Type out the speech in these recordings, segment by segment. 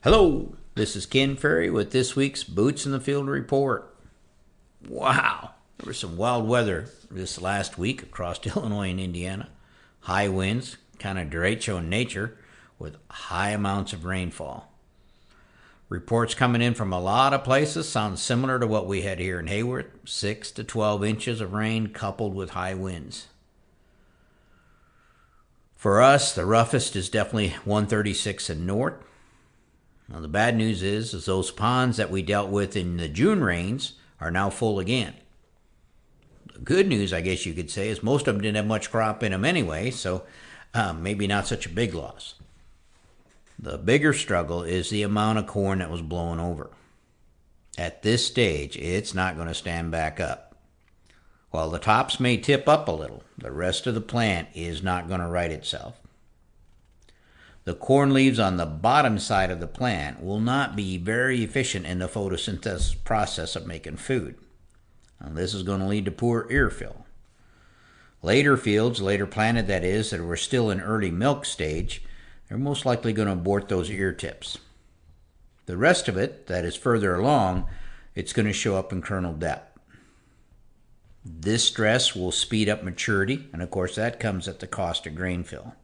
Hello, this is Ken Ferrie with this week's Boots in the Field report. Wow, there was some wild weather this last week across Illinois and Indiana. High winds, kind of derecho in nature, with high amounts of rainfall. Reports coming in from a lot of places sound similar to what we had here in Hayward, 6 to 12 inches of rain coupled with high winds. For us, the roughest is definitely 136 and north. Now, the bad news is those ponds that we dealt with in the June rains are now full again. The good news, I guess you could say, is most of them didn't have much crop in them anyway, so maybe not such a big loss. The bigger struggle is the amount of corn that was blown over. At this stage, it's not going to stand back up. While the tops may tip up a little, the rest of the plant is not going to right itself. The corn leaves on the bottom side of the plant will not be very efficient in the photosynthesis process of making food. Now, this is going to lead to poor ear fill. Later fields, later planted that is, that were still in early milk stage, they're most likely going to abort those ear tips. The rest of it, that is further along, it's going to show up in kernel depth. This stress will speed up maturity, and of course that comes at the cost of grain fill.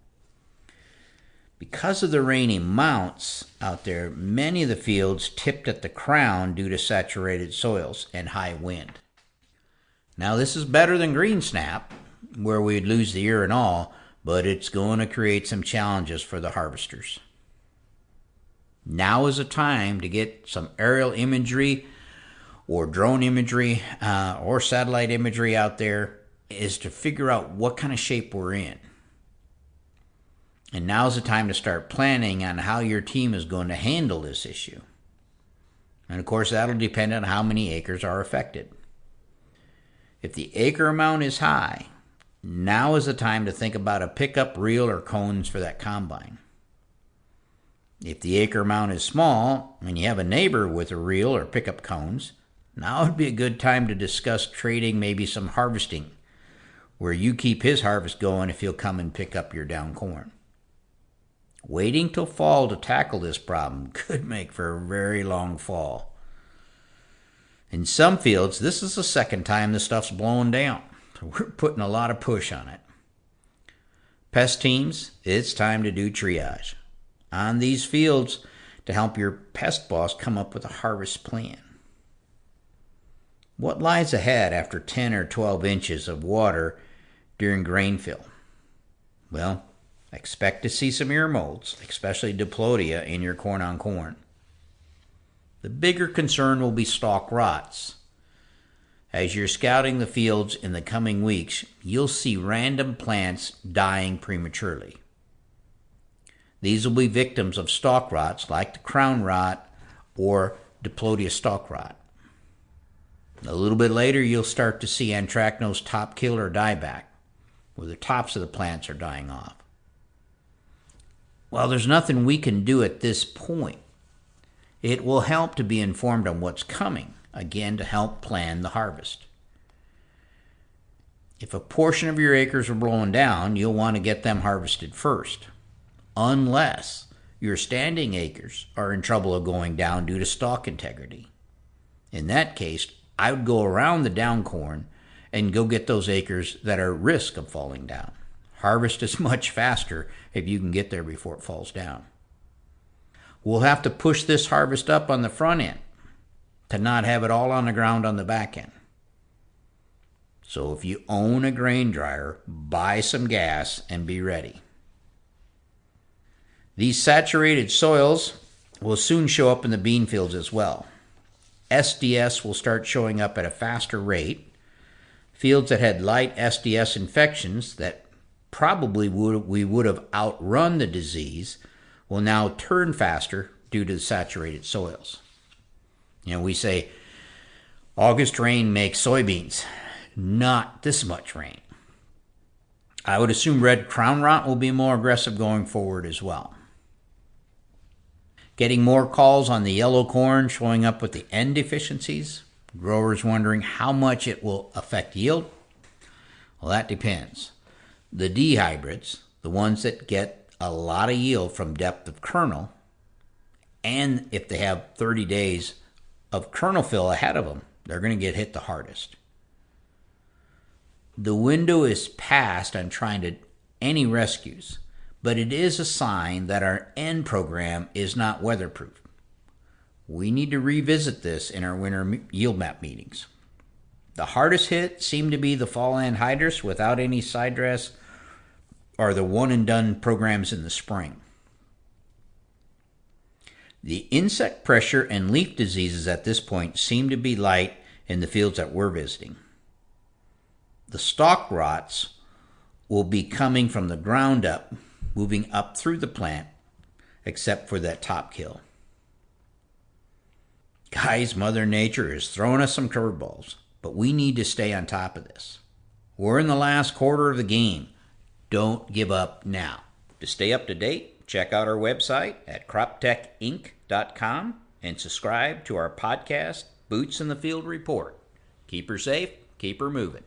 Because of the rainy mounts out there, many of the fields tipped at the crown due to saturated soils and high wind. Now, this is better than green snap, where we'd lose the ear and all, but it's going to create some challenges for the harvesters. Now is a time to get some aerial imagery or drone imagery or satellite imagery out there, is to figure out what kind of shape we're in. And now's the time to start planning on how your team is going to handle this issue. And of course, that'll depend on how many acres are affected. If the acre amount is high, now is the time to think about a pickup reel or cones for that combine. If the acre amount is small and you have a neighbor with a reel or pickup cones, now would be a good time to discuss trading maybe some harvesting, where you keep his harvest going if he'll come and pick up your down corn. Waiting till fall to tackle this problem could make for a very long fall. In some fields, this is the second time the stuff's blowing down, so we're putting a lot of push on it. Pest teams, it's time to do triage on these fields to help your pest boss come up with a harvest plan. What lies ahead after 10 or 12 inches of water during grain fill? Well, expect to see some ear molds, especially diplodia, in your corn on corn. The bigger concern will be stalk rots. As you're scouting the fields in the coming weeks, you'll see random plants dying prematurely. These will be victims of stalk rots like the crown rot or diplodia stalk rot. A little bit later, you'll start to see anthracnose top kill or dieback, where the tops of the plants are dying off. While there's nothing we can do at this point, it will help to be informed on what's coming, again, to help plan the harvest. If a portion of your acres are blowing down, you'll want to get them harvested first, unless your standing acres are in trouble of going down due to stalk integrity. In that case, I would go around the down corn and go get those acres that are at risk of falling down. Harvest is much faster if you can get there before it falls down. We'll have to push this harvest up on the front end to not have it all on the ground on the back end. So if you own a grain dryer, buy some gas and be ready. These saturated soils will soon show up in the bean fields as well. SDS will start showing up at a faster rate. Fields that had light SDS infections that probably we would have outrun the disease will now turn faster due to the saturated soils. We say August rain makes soybeans. Not this much rain. I would assume red crown rot will be more aggressive going forward as well. Getting more calls on the yellow corn showing up with the N deficiencies. Growers wondering how much it will affect yield. Well, that depends. The D hybrids, the ones that get a lot of yield from depth of kernel, And if they have 30 days of kernel fill ahead of them, they're going to get hit the hardest. The window is past on trying to any rescues, but it is a sign that our end program is not weatherproof. We need to revisit this in our winter yield map meetings. The hardest hit seem to be the fall anhydrous without any side dress, or the one-and-done programs in the spring. The insect pressure and leaf diseases at this point seem to be light in the fields that we're visiting. The stalk rots will be coming from the ground up, moving up through the plant, except for that top kill. Guys, Mother Nature is throwing us some curveballs, but we need to stay on top of this. We're in the last quarter of the game. Don't give up now. To stay up to date, check out our website at croptechinc.com and subscribe to our podcast, Boots in the Field Report. Keep her safe, keep her moving.